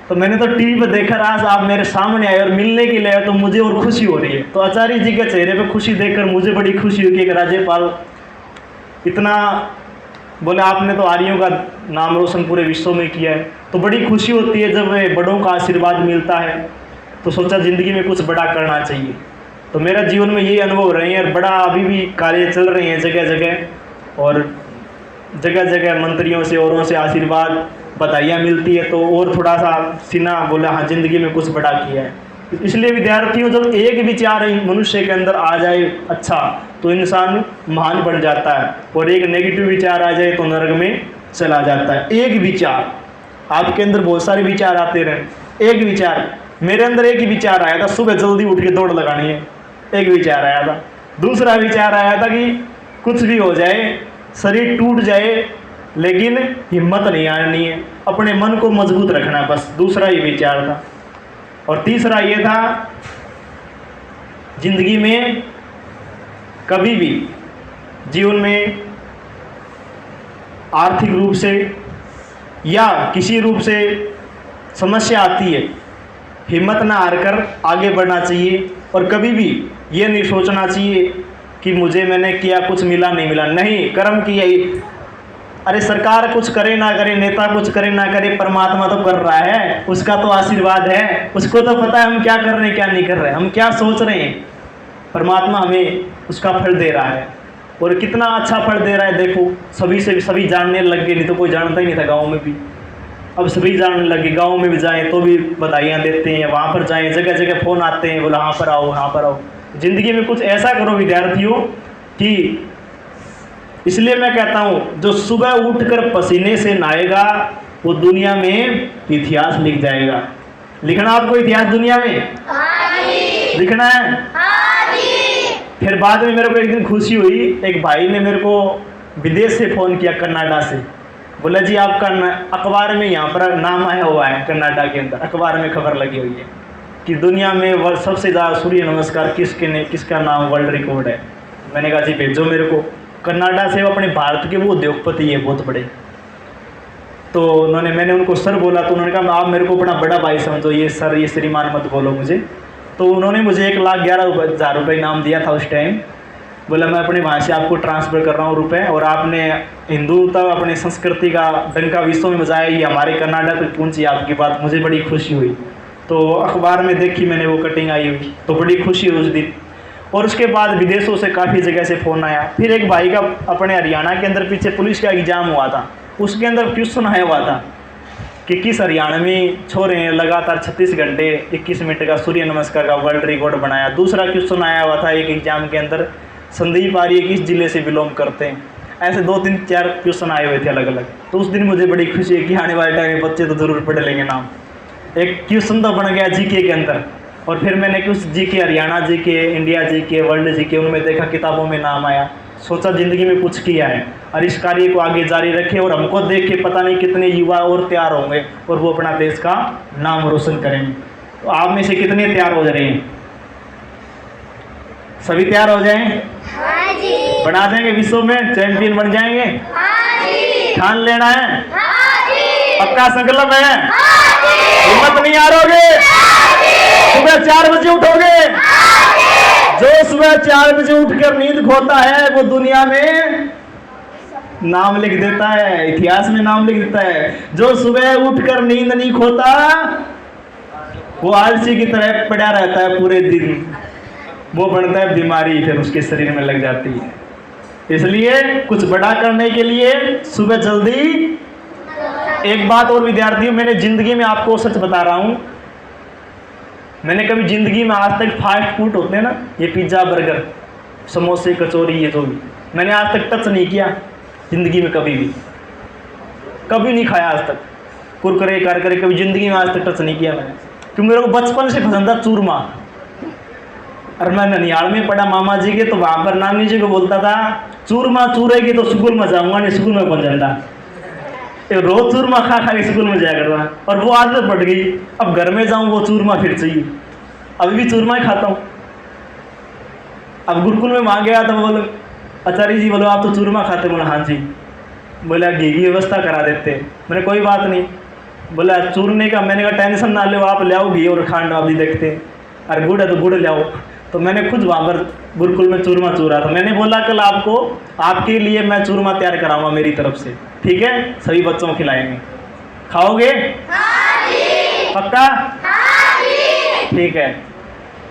तो मैंने तो टीवी पर देखा, आज आप मेरे सामने आए और मिलने के लिए आए तो मुझे और खुशी हो रही है। तो आचार्य जी के चेहरे पे खुशी देखकर मुझे बड़ी खुशी हुई कि एक राज्यपाल इतना बोले, आपने तो आर्यों का नाम रोशन पूरे विश्व में किया है। तो बड़ी खुशी होती है जब बड़ों का आशीर्वाद मिलता है। तो सोचा ज़िंदगी में कुछ बड़ा करना चाहिए। तो मेरा जीवन में यही अनुभव रहे हैं और बड़ा अभी भी कार्य चल रहे हैं जगह जगह, और जगह जगह मंत्रियों से औरों से आशीर्वाद बधाइयाँ मिलती है। तो और थोड़ा सा सीना बोला हाँ ज़िंदगी में कुछ बड़ा किया है। इसलिए विद्यार्थियों, जब एक विचार मनुष्य के अंदर आ जाए अच्छा, तो इंसान महान बन जाता है, और एक नेगेटिव विचार आ जाए तो नरक में चला जाता है। एक विचार, आपके अंदर बहुत सारे विचार आते रहे, एक विचार, मेरे अंदर एक ही विचार आया था, सुबह जल्दी उठ के दौड़ लगानी है, एक विचार आया था। दूसरा विचार आया था कि कुछ भी हो जाए, शरीर टूट जाए लेकिन हिम्मत नहीं आनी है, अपने मन को मजबूत रखना है, बस दूसरा ही विचार था। और तीसरा ये था, जिंदगी में कभी भी जीवन में आर्थिक रूप से या किसी रूप से समस्या आती है, हिम्मत ना हारकर आगे बढ़ना चाहिए। और कभी भी ये नहीं सोचना चाहिए कि मुझे मैंने किया कुछ मिला नहीं मिला, नहीं, कर्म किया ही। अरे सरकार कुछ करे ना करे, नेता कुछ करे ना करे, परमात्मा तो कर रहा है, उसका तो आशीर्वाद है, उसको तो पता है हम क्या कर रहे हैं क्या नहीं कर रहे हैं, हम क्या सोच रहे हैं। परमात्मा हमें उसका फल दे रहा है, और कितना अच्छा फल दे रहा है। देखो सभी से सभी जानने लग गए, नहीं तो कोई जानता ही नहीं था गाँव में भी, अब सभी जानने लगे। गाँव में भी जाएँ तो भी बधाइयाँ देते हैं, वहाँ पर जाएँ जगह जगह फ़ोन आते हैं, बोला यहाँ पर आओ यहाँ पर आओ। ज़िंदगी में कुछ ऐसा करो विद्यार्थियों कि, इसलिए मैं कहता हूँ जो सुबह उठकर पसीने से नहाएगा वो दुनिया में इतिहास लिख जाएगा। लिखना आपको इतिहास दुनिया में? लिखना है? फिर बाद में मेरे को एक दिन खुशी हुई, एक भाई ने मेरे को विदेश से फ़ोन किया, कनाडा से। बोला जी आपका अखबार में यहाँ पर नाम आया हुआ है, कनाडा के अंदर अखबार में खबर लगी हुई है कि दुनिया में सबसे ज़्यादा सूर्य नमस्कार किसका नाम वर्ल्ड रिकॉर्ड है। मैंने कहा जी भेजो मेरे को। कनाडा से, वो अपने भारत के वो उद्योगपति है बहुत बड़े। तो मैंने उनको सर बोला, तो उन्होंने कहा आप मेरे को अपना बड़ा भाई समझो, ये सर ये श्रीमान मत बोलो मुझे। तो उन्होंने मुझे 1,11,000 रुपये इनाम दिया था उस टाइम। बोला मैं अपने वहाँ से आपको ट्रांसफ़र कर रहा हूँ रुपए, और आपने हिंदुता अपने संस्कृति का डंका विश्व में बजाया, ये हमारे कनाडा तक पहुँची आपकी बात। मुझे बड़ी खुशी हुई। तो अखबार में देखी मैंने वो कटिंग आई हुई, तो बड़ी खुशी हुई उस दिन। और उसके बाद विदेशों से काफ़ी जगह से फ़ोन आया। फिर एक भाई का अपने हरियाणा के अंदर पीछे पुलिस का एग्ज़ाम हुआ था, उसके अंदर क्वेश्चन आया हुआ था कि किस हरियाणा में छोरे ने लगातार 36 घंटे 21 मिनट का सूर्य नमस्कार का वर्ल्ड रिकॉर्ड बनाया। दूसरा क्वेश्चन आया हुआ था एक एग्जाम के अंदर, संदीप आर्य किस जिले से बिलोंग करते हैं। ऐसे 2-3-4 क्वेश्चन आए हुए थे अलग अलग। तो उस दिन मुझे बड़ी खुशी है कि आने वाले टाइम में बच्चे तो ज़रूर पढ़ लेंगे नाम। एक क्वेश्चन तो बन गया जीके के अंदर, और फिर मैंने कुछ GK, Haryana GK, India GK, world GK, उनमें देखा किताबों में नाम आया। सोचा ज़िंदगी में कुछ किया है और इस कार्य को आगे जारी रखे, और हमको देख के पता नहीं कितने युवा और तैयार होंगे और वो अपना देश का नाम रोशन करेंगे। तो आप में से कितने तैयार हो रहे हैं? सभी तैयार हो जाएं? हाँ जी। बना देंगे, विश्व में चैंपियन बन जाएंगे? हाँ जी। ठान लेना है? हाँ जी। पक्का संकल्प है? हाँ जी। हिम्मत नहीं हारोगे? हाँ जी। सुबह 4 बजे उठोगे? हाँ जी। जो सुबह 4 बजे उठकर नींद खोता है वो दुनिया में नाम लिख देता है, इतिहास में नाम लिख देता है। जो सुबह उठकर नींद नहीं खोता वो आलसी की तरह पड़ा रहता है पूरे दिन, वो बनता है बीमारी, फिर उसके शरीर में लग जाती है। इसलिए कुछ बड़ा करने के लिए सुबह जल्दी। एक बात और विद्यार्थियों, मैंने जिंदगी में आपको सच बता रहा हूं, मैंने कभी जिंदगी में आज तक फास्ट फूड होते हैं ना, ये पिज्जा बर्गर समोसे कचौरी ये जो भी, मैंने आज तक टच नहीं किया जिंदगी में, कभी नहीं खाया आज तक। कुरकुरे कारकरे कभी जिंदगी में आज तक टच नहीं किया मैंने, क्योंकि मेरे को बचपन से पसंद था चूरमा। और मैं ननिहाल में पढ़ा मामा जी के, तो वहां पर नानी जी को बोलता था चूरमा चूरेगी तो स्कूल में जाऊंगा, नहीं स्कूल में पहुंच जाता। रोज चूरमा खा खा के स्कूल में जाया करता, और वो आदत पड़ गई। अब घर में जाऊं वो चूरमा फिर चाहिए, अभी भी चूरमा ही खाता हूँ। अब गुरुकुल में वहाँ गया तो बोले आचार्य जी, बोलो आप तो चूरमा खाते? बोला हाँ जी। बोला घी की व्यवस्था करा देते। मैंने कोई बात नहीं। बोला चूरने का, मैंने कहा टेंशन ना लो, आप ले आओ घी और खांड, आप भी देखते। अरे गुड़ है तो गुड़ ले आओ। तो मैंने खुद वहाँ पर गुरुकुल में चूरमा चूरा था। मैंने बोला कल आपको, आपके लिए मैं चूरमा तैयार कराऊंगा मेरी तरफ से, ठीक है? सभी बच्चों को खिलाएंगे, खाओगे? पक्का? ठीक है,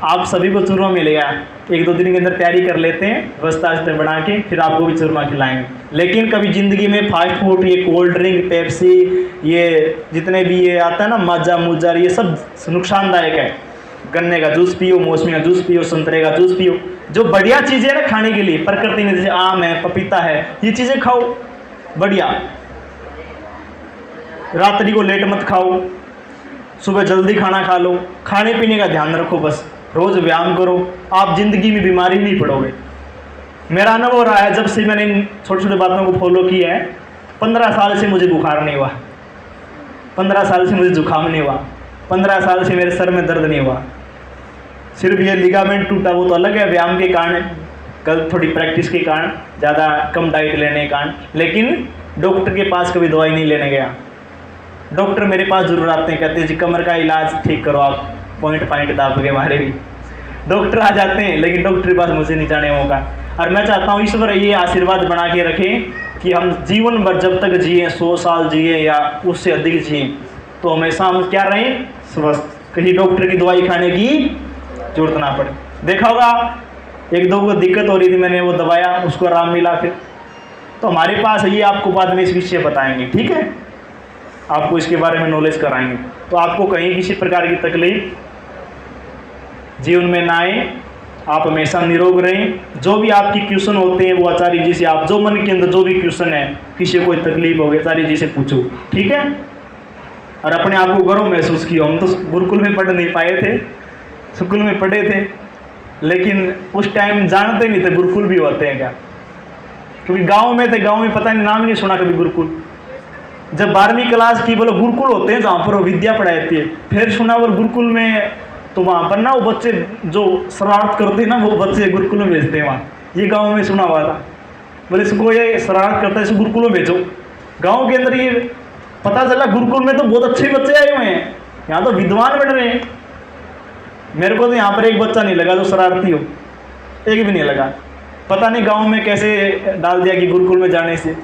आप सभी को चूरमा मिलेगा। 1-2 दिन के अंदर तैयारी कर लेते हैं, व्यवस्था से बना के, फिर आपको भी चूरमा खिलाएंगे। लेकिन कभी जिंदगी में फास्ट फूड, ये कोल्ड ड्रिंक, पेप्सी, ये जितने भी ये आता है ना माजा मुजा, ये सब नुकसानदायक है। गन्ने का जूस पियो, मौसमी का जूस पियो, संतरे का जूस पियो, जो बढ़िया चीज़ें है ना खाने के लिए, प्रकृति में जैसे आम है, पपीता है, ये चीज़ें खाओ बढ़िया। रात्रि को लेट मत खाओ, सुबह जल्दी खाना खा लो, खाने पीने का ध्यान रखो, बस रोज व्यायाम करो, आप जिंदगी में बीमारी नहीं पड़ोगे। मेरा अनुभव रहा है, जब से मैंने इन छोटी छोटी बातों को फॉलो किया है, 15 साल से मुझे बुखार नहीं हुआ, 15 साल से मुझे जुकाम नहीं हुआ, 15 साल से मेरे सर में दर्द नहीं हुआ। सिर्फ ये लिगामेंट टूटा, वो तो अलग है, व्यायाम के कारण, कल थोड़ी प्रैक्टिस के कारण, ज़्यादा कम डाइट लेने के कारण। लेकिन डॉक्टर के पास कभी दवाई नहीं लेने गया। डॉक्टर मेरे पास जरूर आते हैं, कहते हैं जी कमर का इलाज ठीक करो आप, पॉइंट दाब के मारे भी डॉक्टर आ जाते हैं, लेकिन डॉक्टर के पास मुझे नहीं जाने मौका। और मैं चाहता हूँ ईश्वर ये आशीर्वाद बना के रखें कि हम जीवन भर जब तक जिए, 100 साल जिए या उससे अधिक जिए, तो हमेशा हम क्या रहें? स्वस्थ, कहीं डॉक्टर की दवाई खाने की जरूरत ना पड़े। देखा होगा 1-2 को दिक्कत हो रही थी, मैंने वो दबाया, उसको आराम मिला। फिर तो हमारे पास ये आपको बाद में इस विषय बताएंगे, ठीक है? आपको इसके बारे में नॉलेज कराएंगे, तो आपको कहीं किसी प्रकार की तकलीफ जीवन में ना आए, आप हमेशा निरोग रहें। जो भी आपकी क्वेश्चन होते हैं वो आचार्य जी से, आप जो मन के अंदर जो भी क्वेश्चन है, किसी को कोई तकलीफ हो गई आचार्य जी से पूछो, ठीक है? और अपने आप को गर्व महसूस किया। हम तो गुरुकुल में पढ़ नहीं पाए थे, स्कूल में पढ़े थे, लेकिन उस टाइम जानते नहीं थे गुरुकुल भी होते हैं क्या, क्योंकि गाँव में थे, गाँव में पता नहीं, नाम नहीं सुना कभी गुरुकुल। जब 12वीं क्लास की, बोलो गुरुकुल होते हैं जहाँ पर वो विद्या पढ़ाई जाती है, फिर सुना वो गुरुकुल में, तो वहाँ पर ना वो बच्चे जो शरारत करते हैं ना, वो बच्चे गुरुकुल में भेजते हैं वहाँ। ये गांव में सुना हुआ था, बोले इसको ये शरारत करता है, इसको गुरुकुल में भेजो। गांव के अंदर ये पता चला गुरुकुल में तो बहुत अच्छे बच्चे आए हुए हैं, यहाँ तो विद्वान बन रहे हैं। मेरे को तो यहाँ पर एक बच्चा नहीं लगा जो शरारती हो, एक भी नहीं लगा। पता नहीं गाँव में कैसे डाल दिया कि गुरुकुल में जाने से।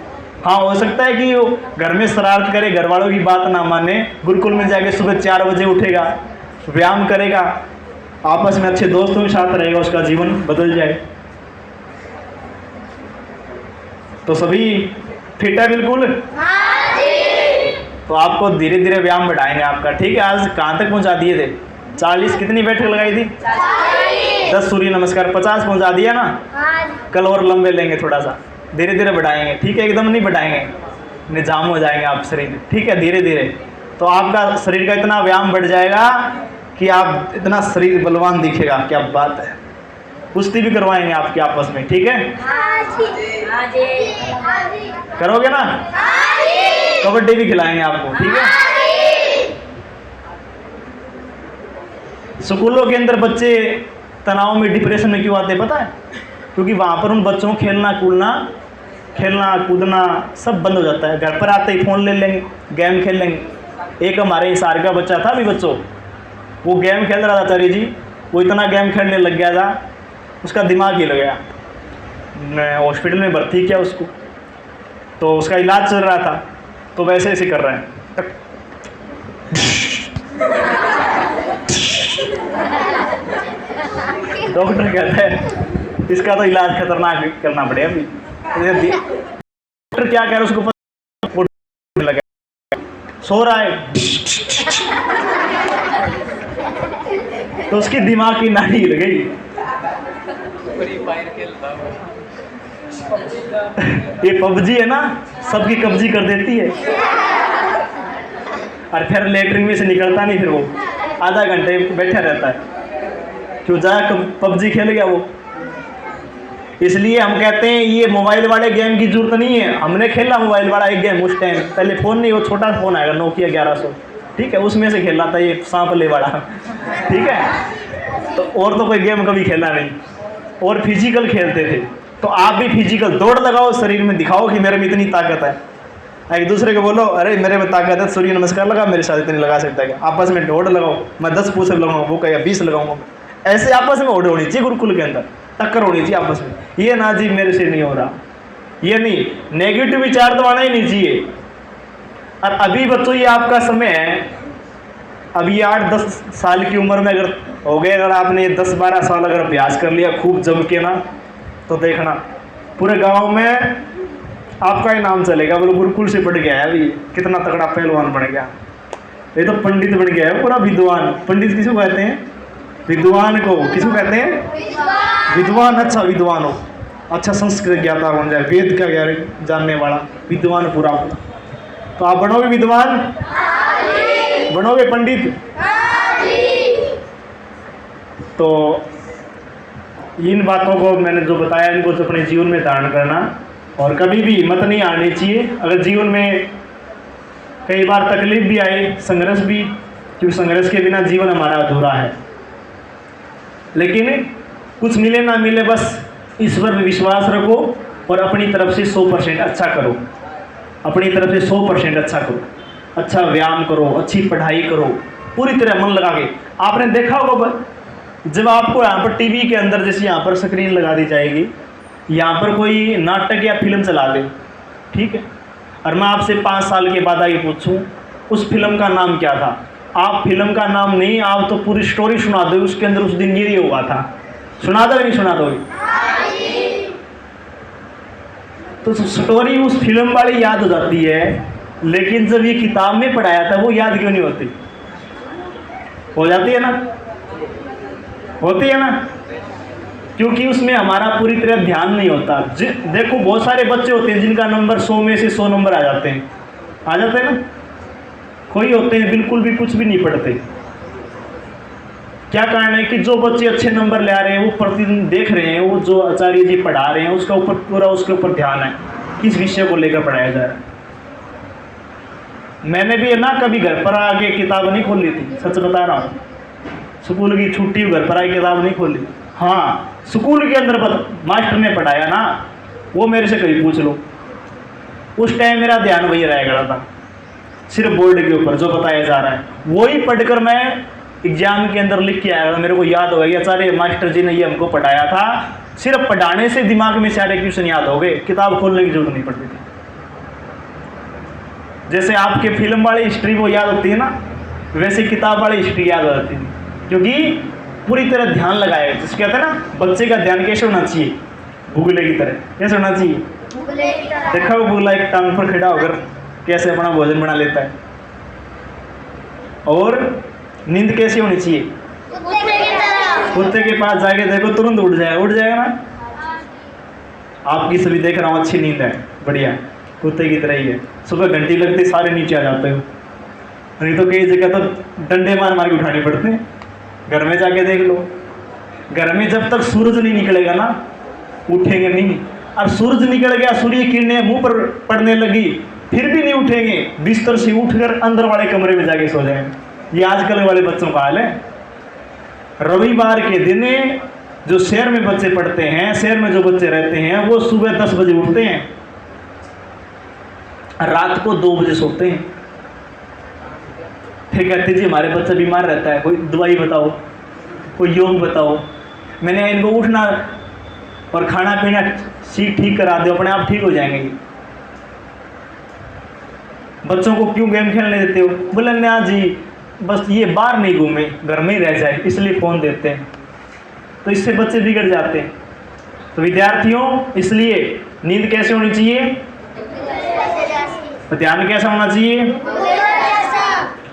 हाँ, हो सकता है कि वो घर में शरारत करे, घर वालों की बात ना माने, गुरुकुल में जाके सुबह 4 बजे उठेगा, व्यायाम करेगा, आपस में अच्छे दोस्तों के साथ रहेगा, उसका जीवन बदल जाए। तो सभी फिट है बिल्कुल? तो आपको धीरे धीरे व्यायाम बढ़ाएंगे आपका, ठीक है? आज कहाँ तक पहुँचा दिए थे? 40, कितनी बैठक लगाई थी? 10 सूर्य नमस्कार, 50 पहुँचा दिया ना? कल और लंबे लेंगे, थोड़ा सा धीरे धीरे बढ़ाएंगे, ठीक है? एकदम नहीं बढ़ाएंगे, निजाम हो जाएंगे आप शरीर, ठीक है? धीरे धीरे तो आपका शरीर का इतना व्यायाम बढ़ जाएगा कि आप इतना शरीर बलवान दिखेगा, क्या बात है। कुश्ती भी करवाएंगे आपके आपस में, ठीक है? करोगे ना? कबड्डी भी खिलाएंगे आपको, ठीक है? स्कूलों के अंदर बच्चे तनाव में, डिप्रेशन में क्यों आते हैं पता है? क्योंकि वहाँ पर उन बच्चों को खेलना कूदना सब बंद हो जाता है। घर पर आते ही फ़ोन ले लेंगे, गेम खेल लेंगे। एक हमारे हिसार का बच्चा था अभी बच्चों, वो गेम खेल रहा था आचार्य जी, वो इतना गेम खेलने लग गया था, उसका दिमाग हिल गया। मैं हॉस्पिटल में भर्ती किया उसको, तो उसका इलाज चल रहा था, तो वैसे ऐसे कर रहा है। डॉक्टर कहता है इसका तो इलाज खतरनाक करना पड़ेगा अभी, डॉक्टर क्या कह रहा है उसको पता लगा, सो रहा है तो उसकी दिमाग की नाड़ी हिल गई। ये पबजी है ना, सबकी कब्जी कर देती है। और फिर लेटरिन में से निकलता नहीं, फिर वो आधा घंटे बैठा रहता है, क्यों जा पबजी खेल गया वो। इसलिए हम कहते हैं ये मोबाइल वाले गेम की जरूरत नहीं है। हमने खेला मोबाइल वाला एक गेम उस टाइम, पहले फ़ोन नहीं, वो छोटा फ़ोन आएगा नोकिया 1100, ठीक है, उसमें से खेला था ये सांपले वाला, ठीक है। तो और तो कोई गेम कभी खेला नहीं, और फिजिकल खेलते थे। तो आप भी फिजिकल दौड़ लगाओ, शरीर में दिखाओ कि मेरे में इतनी ताकत है। एक दूसरे को बोलो अरे मेरे में ताकत है, सूर्य नमस्कार लगा, मेरे साथ इतनी लगा सकता है क्या। आपस में दौड़ लगाओ, मैं 10 पुशअप लगाऊंगा, वो कहेगा 20 लगाऊंगा। ऐसे आपस में होड़ होनी चाहिए, गुरुकुल के अंदर टक्कर होनी चाहिए आपस में। ये ना जी मेरे से नहीं हो रहा, ये नहीं, नेगेटिव विचार तो आना ही नहीं चाहिए। और अभी बच्चों ये आपका समय है, अभी 8-10 साल की उम्र में अगर हो गए, अगर आपने 10-12 साल अगर अभ्यास कर लिया खूब जम के ना, तो देखना पूरे गांव में आपका ही नाम चलेगा, बोलो गुरुकुल से पढ़ गया है, अभी कितना तगड़ा पहलवान बन गया, ये तो पंडित बन गया है पूरा विद्वान। पंडित किसको कहते हैं? विद्वान को। किसको कहते हैं? विद्वान। अच्छा विद्वान हो, अच्छा संस्कृत ज्ञाता बन जाए, वेद का ज्ञान जानने वाला विद्वान पूरा। तो आप बनोगे विद्वान, बनोगे पंडित। तो इन बातों को मैंने जो बताया, इनको तो अपने जीवन में धारण करना, और कभी भी हिम्मत नहीं आनी चाहिए। अगर जीवन में कई बार तकलीफ भी आए, संघर्ष भी, क्योंकि संघर्ष के बिना जीवन हमारा अधूरा है। लेकिन कुछ मिले ना मिले, बस ईश्वर में विश्वास रखो और अपनी तरफ से 100% अच्छा करो, अपनी तरफ से 100% अच्छा करो, अच्छा व्यायाम करो, अच्छी पढ़ाई करो, पूरी तरह मन लगा के। आपने देखा होगा जब आपको यहाँ पर टीवी के अंदर, जैसे यहाँ पर स्क्रीन लगा दी जाएगी, यहाँ पर कोई नाटक या फिल्म चला दे, ठीक है, और मैं आपसे 5 साल के बाद आगे पूछूं उस फिल्म का नाम क्या था, आप फिल्म का नाम नहीं, आप तो पूरी स्टोरी सुना दो, उसके अंदर उस दिन ये हुआ था, सुना दो नहीं सुना दोगे? तो स्टोरी उस फिल्म वाली याद हो जाती है, लेकिन जब ये किताब में पढ़ाया था वो याद क्यों नहीं होती? हो जाती है ना, होती है ना, क्योंकि उसमें हमारा पूरी तरह ध्यान नहीं होता। देखो बहुत सारे बच्चे होते हैं जिनका नंबर 100 में से 100 नंबर आ जाते हैं, आ जाते हैं ना। कोई होते हैं बिल्कुल भी कुछ भी नहीं पढ़ते। क्या कारण है कि जो बच्चे अच्छे नंबर ले आ रहे हैं, वो प्रतिदिन देख रहे हैं, वो जो आचार्य जी पढ़ा रहे हैं उसका ऊपर पूरा उसके ऊपर ध्यान है, किस विषय को लेकर पढ़ाया जा रहा है। मैंने भी ना कभी घर पर आके किताब नहीं खोली थी, सच बता रहा हूँ। स्कूल की छुट्टी घर पर आके किताब नहीं खोली। हाँ, स्कूल के अंदर मास्टर ने पढ़ाया ना, वो मेरे से कभी पूछ लो, उस टाइम मेरा ध्यान वही रह गया था, सिर्फ बोर्ड के ऊपर जो बताया जा रहा है वही पढ़कर मैं एग्जाम के अंदर लिख के आया। मेरे को याद हो गया सारे मास्टर जी ने ये हमको पढ़ाया था, सिर्फ पढ़ाने से दिमाग में सारे क्वेश्चन याद हो गए, किताब खोलने की जरूरत नहीं पड़ती थी। जैसे आपके फिल्म वाली हिस्ट्री वो याद होती है ना, वैसे किताब वाली हिस्ट्री याद हो जाती थी, क्योंकि पूरी तरह ध्यान लगाया। जिसको कहते हैं ना, बच्चे का ध्यान कैसे होना चाहिए? भूगले की तरह। कैसे होना चाहिए? देखा वो भूगला एक टांग पर खड़ा होकर कैसे अपना भोजन बना लेता है। और नींद कैसी होनी चाहिए? कुत्ते के पास जाके देखो तुरंत उठ जाएगा ना। आपकी सभी देख रहा हूँ अच्छी नींद है, बढ़िया, कुत्ते की तरह ही है। सुबह घंटी लगती सारे नीचे आ जाते हो, नहीं तो कई जगह तो डंडे मार मार के उठाने पड़ते हैं। घर में जाके देख लो, घर में जब तक सूरज नहीं निकलेगा ना उठेंगे नहीं, और सूरज निकल गया, सूर्य किरणें मुंह पर पड़ने लगी, फिर भी नहीं उठेंगे, बिस्तर से उठकर अंदर वाले कमरे में जाके सो जाएंगे। ये आजकल वाले बच्चों का हाल है। रविवार के दिन जो शहर में बच्चे पढ़ते हैं, शहर में जो बच्चे रहते हैं, वो सुबह 10 बजे उठते हैं, रात को 2 बजे सोते हैं। फिर कहते जी हमारे बच्चा बीमार रहता है, कोई दवाई बताओ, कोई योग बताओ। मैंने इनको उठना और खाना पीना ठीक करा दो, अपने आप ठीक हो जाएंगे। बच्चों को क्यों गेम खेलने देते हो? बोले ना जी बस ये बाहर नहीं घूमे, घर में ही रह जाए, इसलिए फ़ोन देते हैं। तो इससे बच्चे बिगड़ जाते हैं। तो विद्यार्थियों, इसलिए नींद कैसे होनी चाहिए? तो ध्यान कैसा होना चाहिए?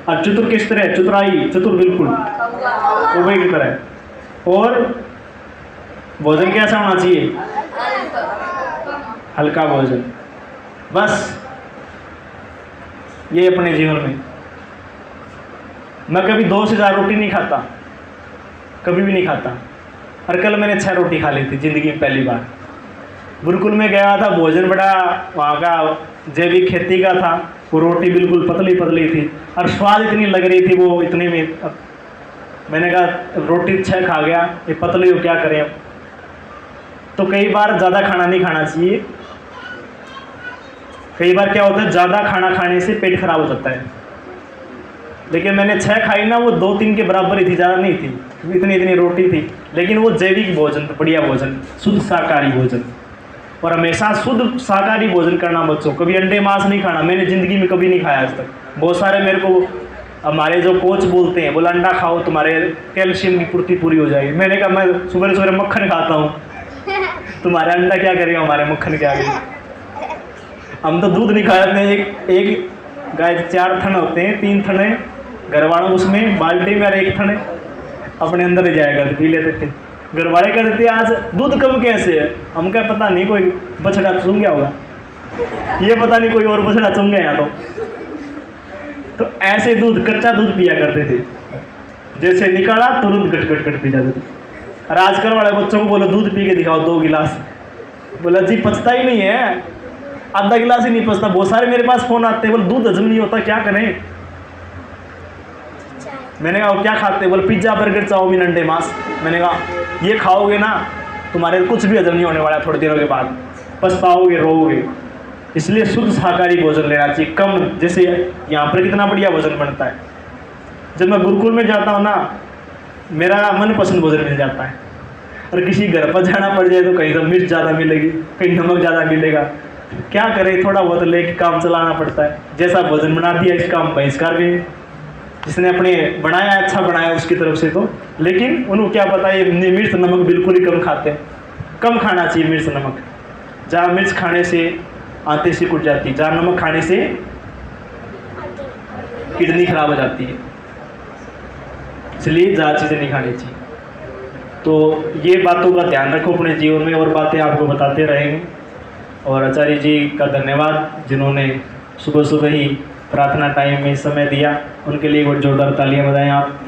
और चतुर किस तरह? चतुराई, चतुर बिल्कुल कौवे की तरह। और भोजन कैसा होना चाहिए? हल्का भोजन। बस ये अपने जीवन में मैं कभी 2 से ज़्यादा रोटी नहीं खाता, कभी भी नहीं खाता। और कल मैंने 6 रोटी खा ली थी ज़िंदगी में पहली बार। गुरुकुल में गया था, भोजन बड़ा वहाँ का जैविक खेती का था। वो रोटी बिल्कुल पतली पतली थी और स्वाद इतनी लग रही थी वो इतने में। अब मैंने कहा रोटी 6 खा गया, ये पतली हो क्या करें अब। तो कई बार ज़्यादा खाना नहीं खाना चाहिए। कई बार क्या होता है, ज़्यादा खाना खाने से पेट खराब हो जाता है। लेकिन मैंने 6 खाई ना, वो 2-3 के बराबर ही थी, ज़्यादा नहीं थी, इतनी इतनी रोटी थी। लेकिन वो जैविक भोजन, बढ़िया भोजन, शुद्ध शाकाहारी भोजन। और हमेशा शुद्ध शाकाहारी भोजन करना बच्चों। कभी अंडे मांस नहीं खाना, मैंने ज़िंदगी में कभी नहीं खाया आज तक। बहुत सारे मेरे को हमारे जो कोच बोलते हैं, बोला अंडा खाओ तुम्हारे कैल्शियम की पूर्ति पूरी हो जाएगी। मैंने कहा मैं सुबह सुबह मक्खन खाता हूँ, तुम्हारे अंडा क्या करेगा, हमारे मक्खन क्या करेगा। हम तो दूध नहीं खाते हैं। एक गाय 4 थन होते हैं, 3 थन है घर वालों, उसमें बाल्टी में और 1 थन अपने अंदर ले जाएगा, पी लेते थे। घर वाले कहते थे आज दूध कम कैसे है? हम क्या पता नहीं, कोई बछड़ा चुन गया होगा, ये पता नहीं कोई और बछड़ा चुन गया यहाँ। तो ऐसे दूध, कच्चा दूध पिया करते थे, जैसे निकाला तुरंत गट गट गट पी जाते थे। और आजकल वाले बच्चों को बोलो दूध पी के दिखाओ 2 गिलास, बोला जी पचता ही नहीं है, आधा गिलास ही नहीं पचता। बहुत सारे मेरे पास फोन आते हैं, बोले दूध हजम नहीं होता, क्या करें। मैंने कहा क्या खाते? बोले पिज्जा बर्गर चाउमीन अंडे मांस। मैंने कहा ये खाओगे ना, तुम्हारे कुछ भी हजम नहीं होने वाला, थोड़ी देरों के बाद पछताओगे, रोओगे। इसलिए शुद्ध शाकाहारी भोजन लेना चाहिए, कम। जैसे यहाँ पर कितना बढ़िया भोजन बनता है। जब मैं गुरुकुल में जाता हूँ ना, मेरा मनपसंद भोजन मिल जाता है। और किसी घर पर जाना पड़ जाए तो कहीं तो मिर्च ज़्यादा मिलेगी, कहीं नमक ज़्यादा मिलेगा, क्या करें, थोड़ा बहुत लेके काम चलाना पड़ता है। जैसा भोजन बना दिया इसका हम बहिष्कार भी, जिसने अपने बनाया अच्छा बनाया उसकी तरफ से तो। लेकिन उनको क्या पता है मिर्च नमक बिल्कुल ही कम खाते हैं। कम खाना चाहिए मिर्च नमक। जहाँ मिर्च खाने से आंतें सिकुड़ जाती है, जहाँ नमक खाने से किडनी खराब हो जाती है, इसलिए ज़्यादा चीज़ें नहीं खानी चाहिए। तो ये बातों का ध्यान रखो अपने जीवन में, और बातें आपको बताते रहेंगे। और आचार्य जी का धन्यवाद जिन्होंने सुबह सुबह ही प्रार्थना टाइम में समय दिया, उनके लिए एक जोरदार तालियां बजाएं आप।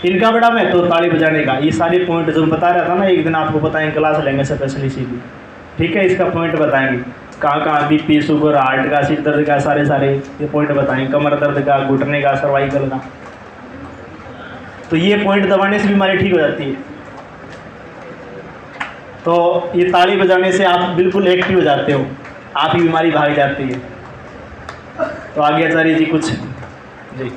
इनका बड़ा महत्व तो ताली बजाने का। ये सारे पॉइंट जो बता रहा था ना, एक दिन आपको बताएंगे, क्लास लेंगे स्पेशली इसीलिए, ठीक है। इसका पॉइंट बताएंगे, कहाँ कहाँ बीपी, शुगर, हार्ट का, सिर दर्द का, सारे ये पॉइंट बताएंगे, कमर दर्द का, घुटने का, सर्वाइकल का। तो ये पॉइंट दबाने से बीमारी ठीक हो जाती है। तो ये ताली बजाने से आप बिल्कुल एक्टिव हो जाते हो, आप ही बीमारी भाग जाती है। तो आगे आचार्य जी कुछ जी।